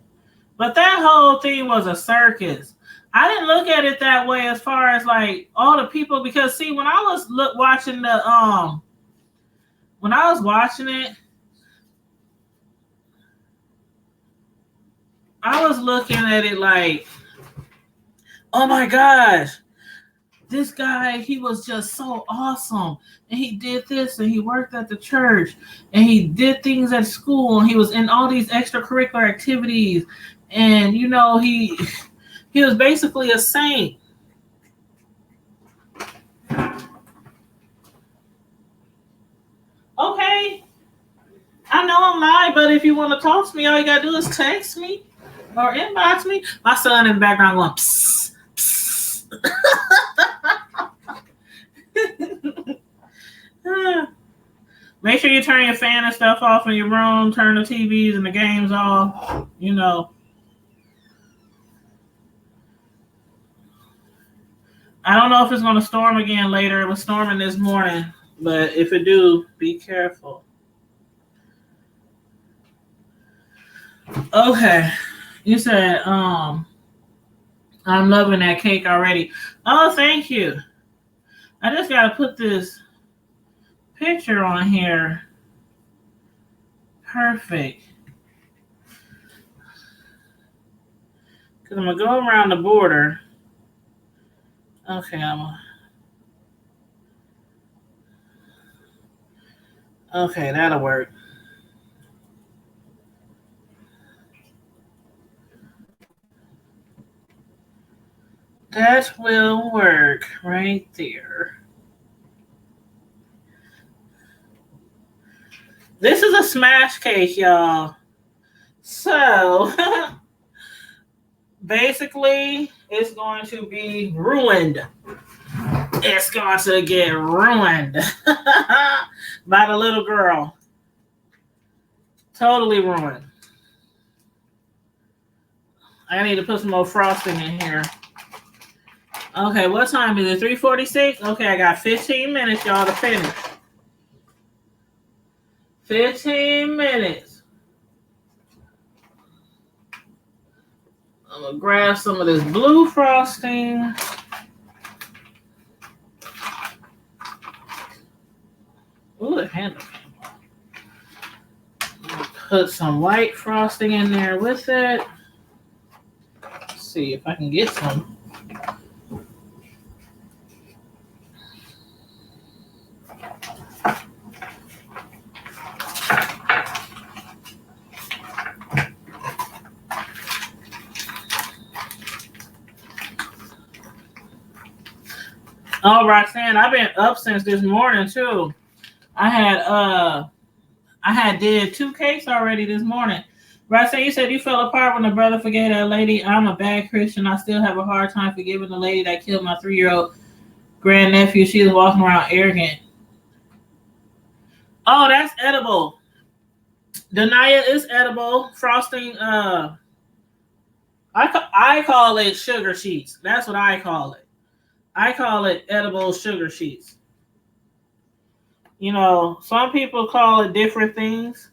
But that whole thing was a circus. I didn't look at it that way as far as like all the people, because see, when I was watching it, I was looking at it like, oh my gosh, this guy, he was just so awesome. And he did this, and he worked at the church, and he did things at school, and he was in all these extracurricular activities. And, he was basically a saint. Okay. I know I'm lying, but if you want to talk to me, all you got to do is text me or inbox me. My son in the background going, psst, psst. Make sure you turn your fan and stuff off in your room, turn the TVs and the games off, I don't know if it's going to storm again later. It was storming this morning, but if it do, be careful. Okay. You said, I'm loving that cake already. Oh, thank you. I just got to put this picture on here. Perfect. Because I'm going to go around the border. Okay, okay, that'll work. That will work right there. This is a smash cake, y'all. So, basically, it's going to be ruined. It's going to get ruined by the little girl. Totally ruined. I need to put some more frosting in here. Okay, what time is it? 3:46? Okay, I got 15 minutes, y'all, to finish. 15 minutes. I'm going to grab some of this blue frosting. Ooh, the handle came off. put some white frosting in there with it. Let's see if I can get some. Oh, Roxanne, I've been up since this morning too. I had did 2 cakes already this morning. Roxanne, you said you fell apart when the brother forgave that lady. I'm a bad Christian. I still have a hard time forgiving the lady that killed my 3-year-old grandnephew. She was walking around arrogant. Oh, that's edible. Denia is edible. Frosting, I call it sugar sheets. That's what I call it. I call it edible sugar sheets. You know, some people call it different things.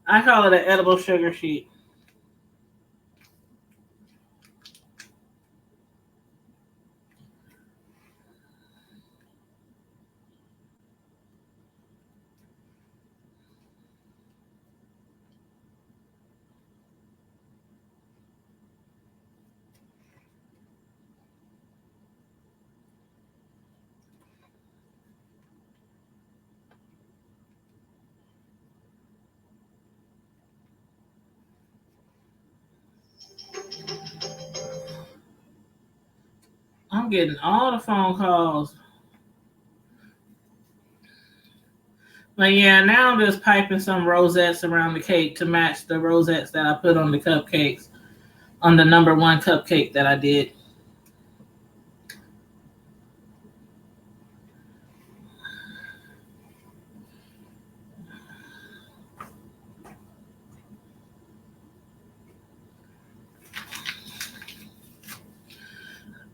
I call it an edible sugar sheet. I'm getting all the phone calls. But yeah, now I'm just piping some rosettes around the cake to match the rosettes that I put on the cupcakes, on the number 1 cupcake that I did.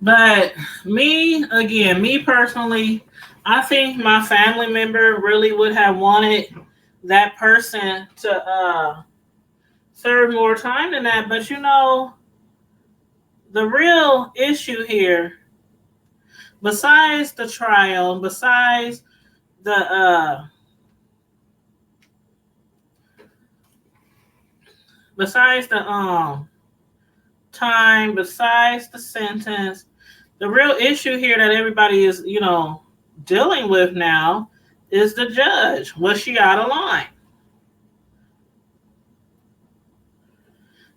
But me personally, I think my family member really would have wanted that person to serve more time than that. But you know, the real issue here, besides the trial, besides the time, besides the sentence, the real issue here that everybody is, you know, dealing with now is the judge. Was she out of line?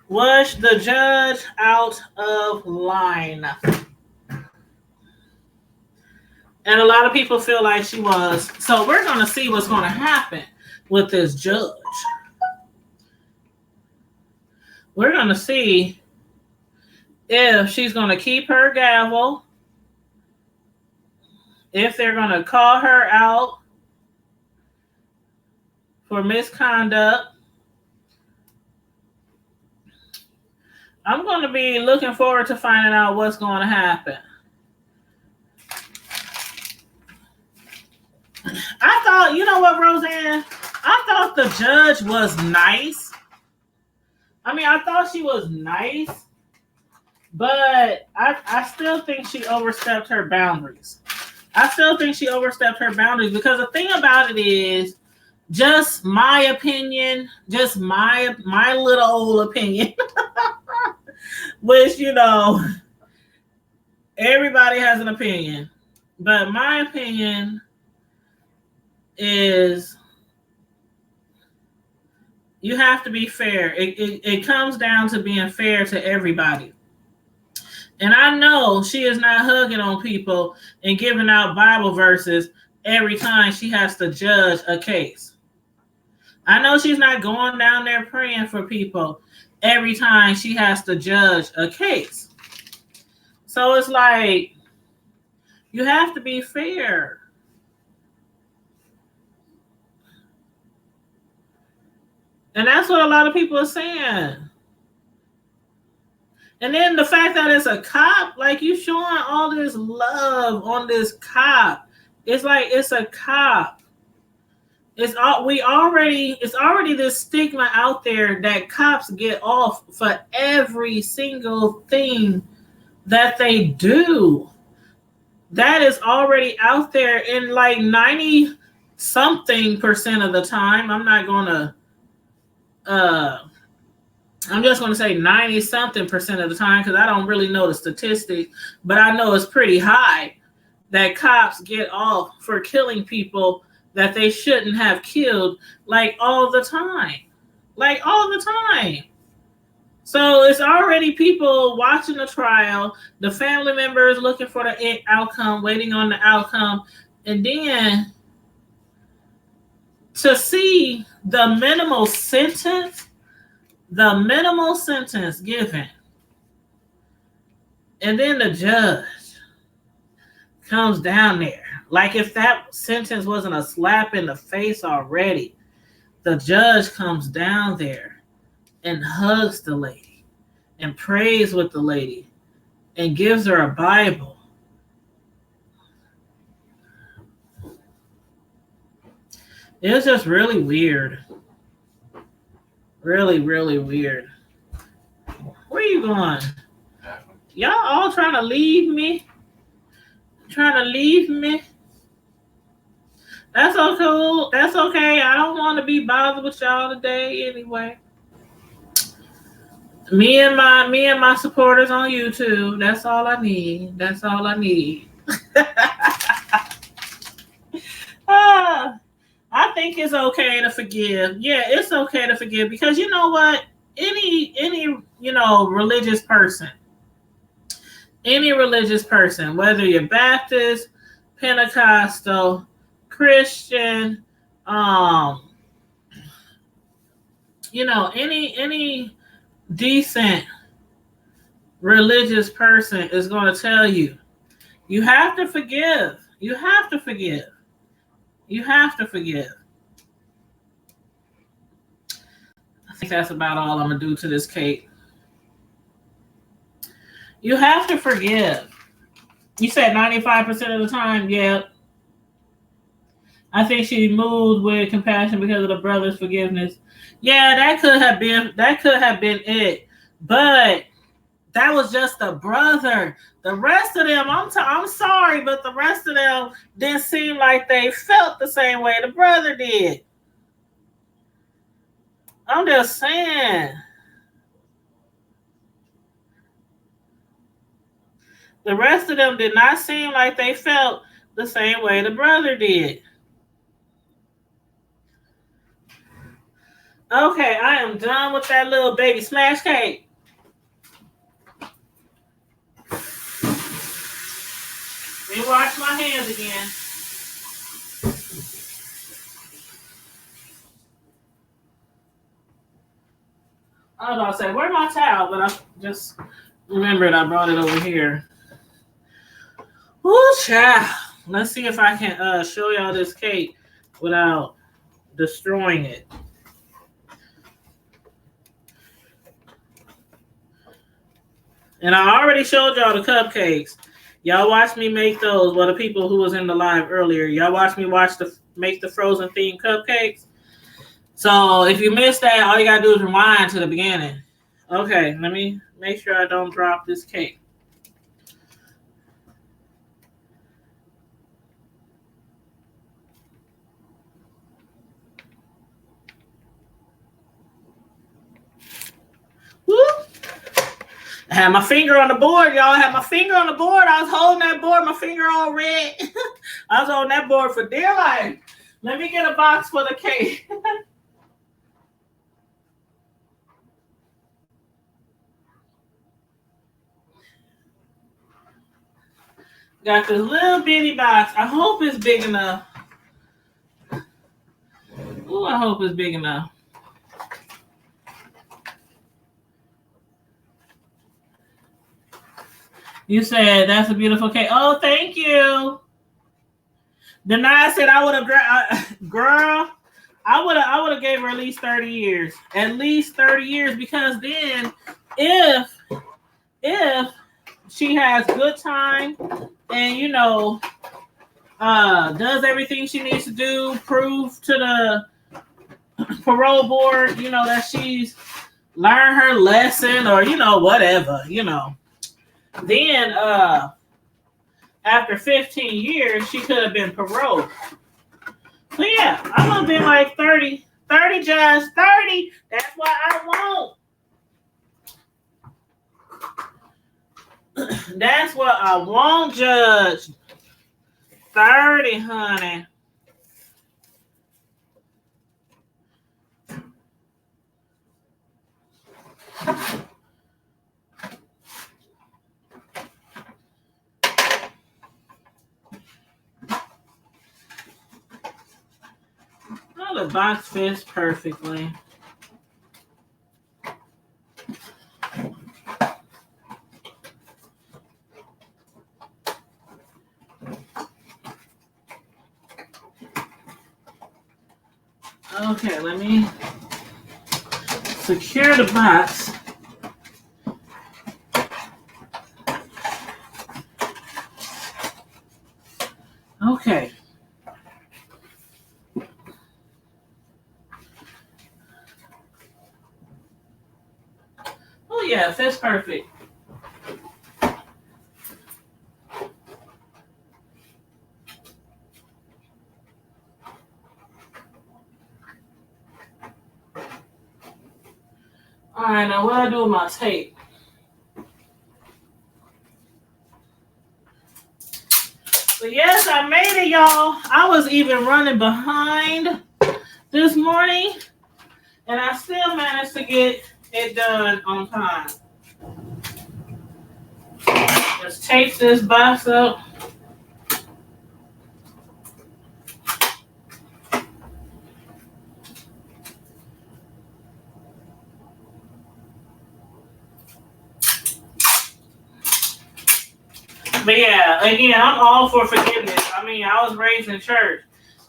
Was the judge out of line? And a lot of people feel like she was. So we're going to see what's going to happen with this judge. We're going to see if she's going to keep her gavel, if they're going to call her out for misconduct. I'm going to be looking forward to finding out what's going to happen. I thought, you know what, Roseanne? I thought the judge was nice. I mean, I thought she was nice, but I still think she overstepped her boundaries. I still think she overstepped her boundaries because the thing about it is, just my opinion, just my little old opinion, which, you know, everybody has an opinion, but my opinion is you have to be fair. It comes down to being fair to everybody. And I know she is not hugging on people and giving out Bible verses every time she has to judge a case. I know she's not going down there praying for people every time she has to judge a case. So it's like, you have to be fair. And that's what a lot of people are saying. And then the fact that it's a cop, like you showing all this love on this cop. It's like it's a cop. It's already this stigma out there that cops get off for every single thing that they do. That is already out there, in like 90% something percent of the time. I'm not going to, I'm just going to say 90 something percent of the time because I don't really know the statistics, but I know it's pretty high that cops get off for killing people that they shouldn't have killed, like all the time. Like all the time. So it's already people watching the trial, the family members looking for the outcome, waiting on the outcome, and then to see the minimal sentence given, and then the judge comes down there. Like if that sentence wasn't a slap in the face already, the judge comes down there and hugs the lady and prays with the lady and gives her a Bible. It was just really weird. Really, really weird. Where are you going? Y'all all trying to leave me? Trying to leave me? That's so cool. That's okay. I don't want to be bothered with y'all today anyway. Me and my supporters on YouTube. That's all I need. That's all I need. I think it's okay to forgive. Yeah, it's okay to forgive because you know what? Any religious person, whether you're Baptist, Pentecostal, Christian, any decent religious person is going to tell you, you have to forgive. You have to forgive. You have to forgive. I think that's about all I'm going to do to this cake. You have to forgive. You said 95% of the time, yeah. I think she moved with compassion because of the brother's forgiveness. Yeah, that could have been it. But that was just the brother. The rest of them, I'm sorry, but the rest of them didn't seem like they felt the same way the brother did. I'm just saying. The rest of them did not seem like they felt the same way the brother did. Okay, I am done with that little baby smash cake. Let me wash my hands again. I was about to say, where's my towel? But I just remembered I brought it over here. Ooh, child. Let's see if I can show y'all this cake without destroying it. And I already showed y'all the cupcakes. Y'all watched me make those. Well, the people who was in the live earlier, y'all watched me make the frozen themed cupcakes. So if you missed that, all you gotta do is rewind to the beginning. Okay, let me make sure I don't drop this cake. Woo! I had my finger on the board, y'all. I had my finger on the board. I was holding that board, my finger all red. I was holding that board for dear life. Let me get a box for the cake. Got this little bitty box. I hope it's big enough. Ooh, I hope it's big enough. You said that's a beautiful cake. Oh, thank you. Denai said I would have, girl, I would have gave her at least 30 years. At least 30 years, because then if she has good time and does everything she needs to do, prove to the parole board, that she's learned her lesson or whatever, then after 15 years she could have been paroled. So yeah, I'm gonna be like 30. 30, just 30. That's what I want. That's what I want, Judge. 30, honey. Oh, the box fits perfectly. Okay, let me secure the box. Okay. Oh yeah, it fits perfect. All right, now what do I do with my tape? But yes, I made it, y'all. I was even running behind this morning, and I still managed to get it done on time. Just tape this box up. But yeah, again, I'm all for forgiveness. I mean, I was raised in church.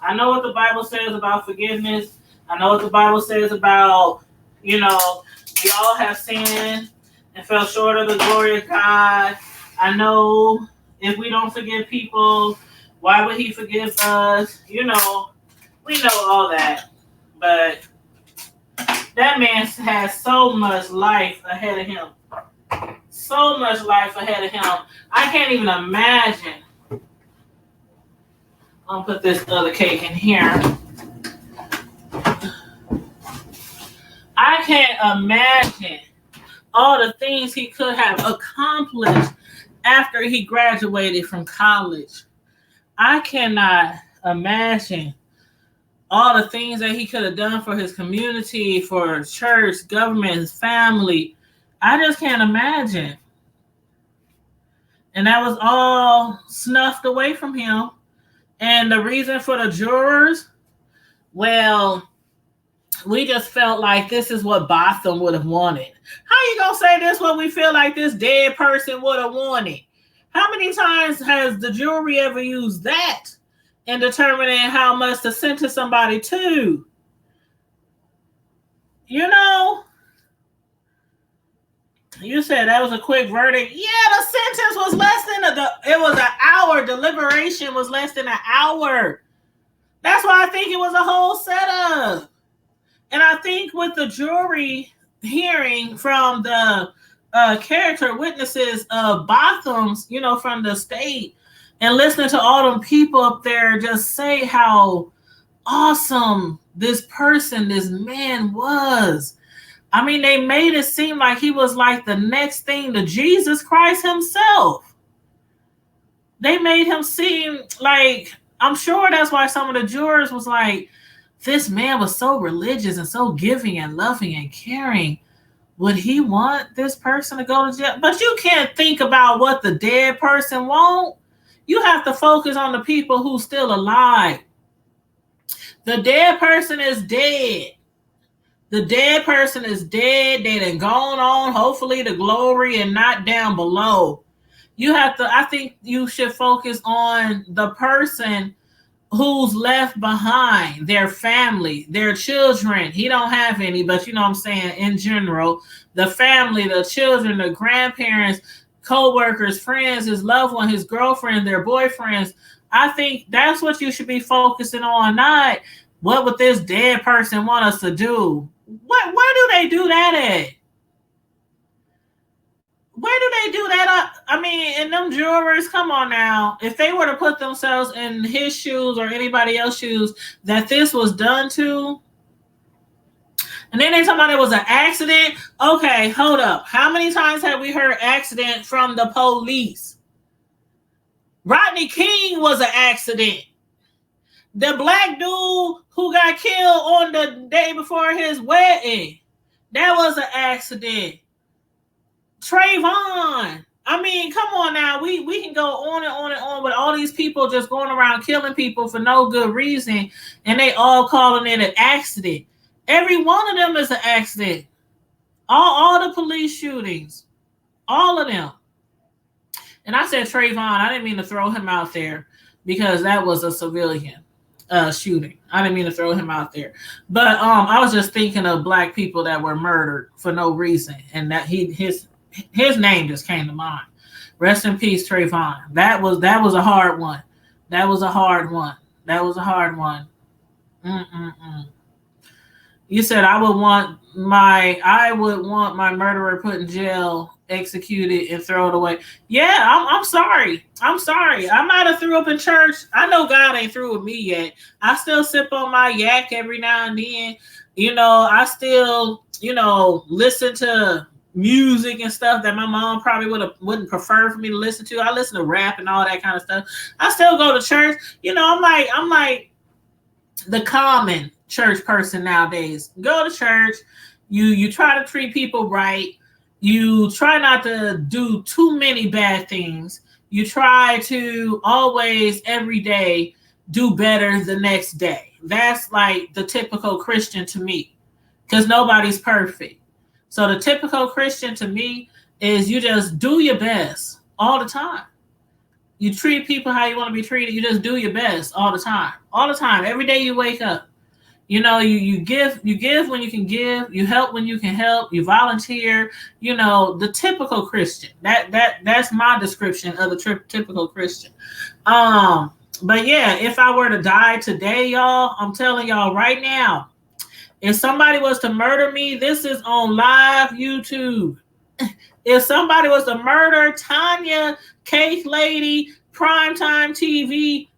I know what the Bible says about forgiveness. I know what the Bible says about, we all have sinned and fell short of the glory of God. I know if we don't forgive people, why would he forgive us? We know all that. But that man has so much life ahead of him. So much life ahead of him. I can't even imagine. I'll put this other cake in here. I can't imagine all the things he could have accomplished after he graduated from college. I cannot imagine all the things that he could have done for his community, for church, government, his family. I just can't imagine. And that was all snuffed away from him. And the reason for the jurors, well, we just felt like this is what Botham would have wanted. How you gonna say this what we feel like this dead person would have wanted? How many times has the jury ever used that in determining how much to sentence somebody to? You said that was a quick verdict. Yeah, the sentence was less than it was an hour. Deliberation was less than an hour. That's why I think it was a whole setup. And I think with the jury hearing from the character witnesses of Botham's, from the state, and listening to all them people up there just say how awesome this person, this man was. I mean, they made it seem like he was like the next thing to Jesus Christ himself. They made him seem like, I'm sure that's why some of the jurors was like, this man was so religious and so giving and loving and caring. Would he want this person to go to jail? But you can't think about what the dead person want. You have to focus on the people who's still alive. The dead person is dead. The dead person is dead. They done gone on, hopefully, to glory and not down below. I think you should focus on the person who's left behind, their family, their children. He don't have any, but you know what I'm saying, in general, the family, the children, the grandparents, co-workers, friends, his loved one, his girlfriend, their boyfriends. I think that's what you should be focusing on, not what would this dead person want us to do. Where do they do that at? Where do they do that? I mean, and them jurors, come on now. If they were to put themselves in his shoes or anybody else's shoes that this was done to, and then they talking about it was an accident. Okay, hold up. How many times have we heard accident from the police? Rodney King was an accident. The black dude who got killed on the day before his wedding, that was an accident. Trayvon. I mean, come on now. We can go on and on and on with all these people just going around killing people for no good reason, and they all calling it an accident. Every one of them is an accident. All the police shootings, all of them. And I said Trayvon. I didn't mean to throw him out there because that was a civilian shooting. I didn't mean to throw him out there, but I was just thinking of black people that were murdered for no reason, and that his name just came to mind. Rest in peace, Trayvon. That was a hard one. That was a hard one. You said I would want my murderer put in jail, executed, and throw it away. Yeah, I'm sorry. I might have threw up in church. I know God ain't through with me yet. I still sip on my yak every now and then. I still, listen to music and stuff that my mom probably wouldn't prefer for me to listen to. I listen to rap and all that kind of stuff. I still go to church. I'm like the common church person nowadays. Go to church. You try to treat people right. You try not to do too many bad things. You try to always, every day, do better the next day. That's like the typical Christian to me, because nobody's perfect. So the typical Christian to me is you just do your best all the time. You treat people how you want to be treated. You just do your best all the time. All the time. Every day you wake up. You give when you can give. You help when you can help. You volunteer. The typical Christian. That's my description of the typical Christian. But yeah, if I were to die today, y'all, I'm telling y'all right now, if somebody was to murder me, this is on live YouTube. If somebody was to murder Tanya, Cake Lady, Primetime TV,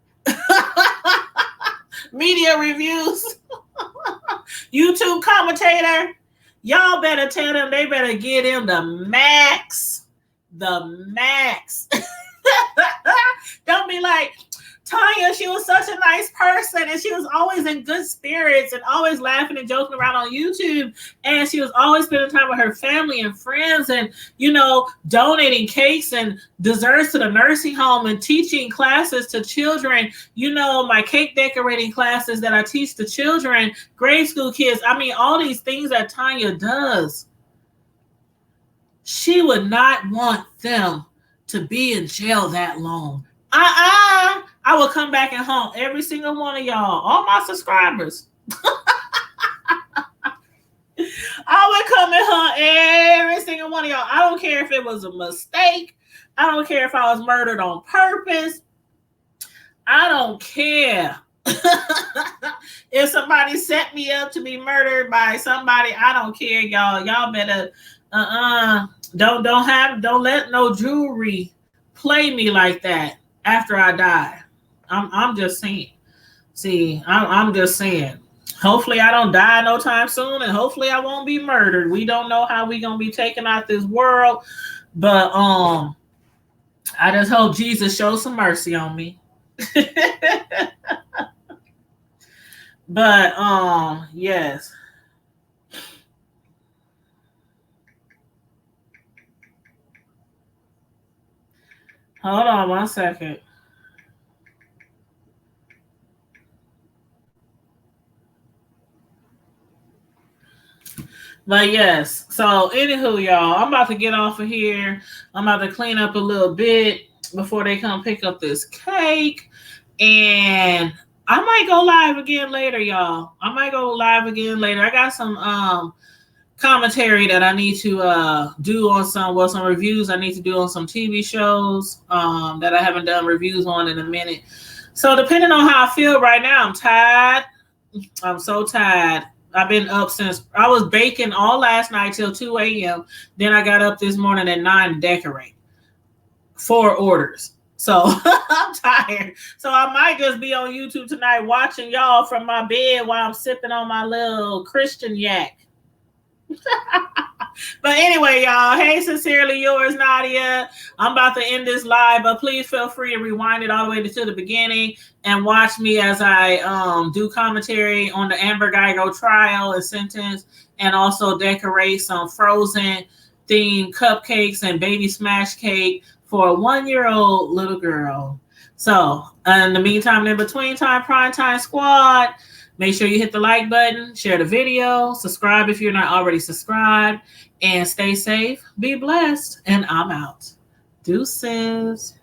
media reviews, YouTube commentator, y'all better tell them they better give him the max. The max. Don't be like, Tanya, she was such a nice person, and she was always in good spirits and always laughing and joking around on YouTube, and she was always spending time with her family and friends, and donating cakes and desserts to the nursing home and teaching classes to children. My cake decorating classes that I teach to children, grade school kids. I mean, all these things that Tanya does. She would not want them to be in jail that long. I will come back and haunt every single one of y'all, all my subscribers. I would come and hunt every single one of y'all. I don't care if it was a mistake. I don't care if I was murdered on purpose. I don't care. If somebody set me up to be murdered by somebody, I don't care, y'all. Y'all better don't let no jewelry play me like that after I die. I'm just saying. See, I'm just saying. Hopefully I don't die no time soon, and hopefully I won't be murdered. We don't know how we gonna be taken out this world, but I just hope Jesus shows some mercy on me. But yes. Hold on one second. But yes, so anywho, y'all, I'm about to get off of here. I'm about to clean up a little bit before they come pick up this cake. And I might go live again later, y'all. I got some commentary that I need to do on some reviews I need to do on some TV shows that I haven't done reviews on in a minute. So depending on how I feel right now, I'm tired. I'm so tired. I've been up since I was baking all last night till 2 a.m. Then I got up this morning at 9 to decorate. 4 orders. So I'm tired. So I might just be on YouTube tonight watching y'all from my bed while I'm sipping on my little Christian yak. But anyway, y'all, hey, sincerely yours, Nadia. I'm about to end this live, but please feel free to rewind it all the way to the beginning and watch me as I do commentary on the Amber Geigo trial and sentence, and also decorate some Frozen themed cupcakes and baby smash cake for a 1-year-old little girl. So in the meantime, in between time, Prime Time Squad, make sure you hit the like button, share the video, subscribe if you're not already subscribed, and stay safe, be blessed, and I'm out. Deuces.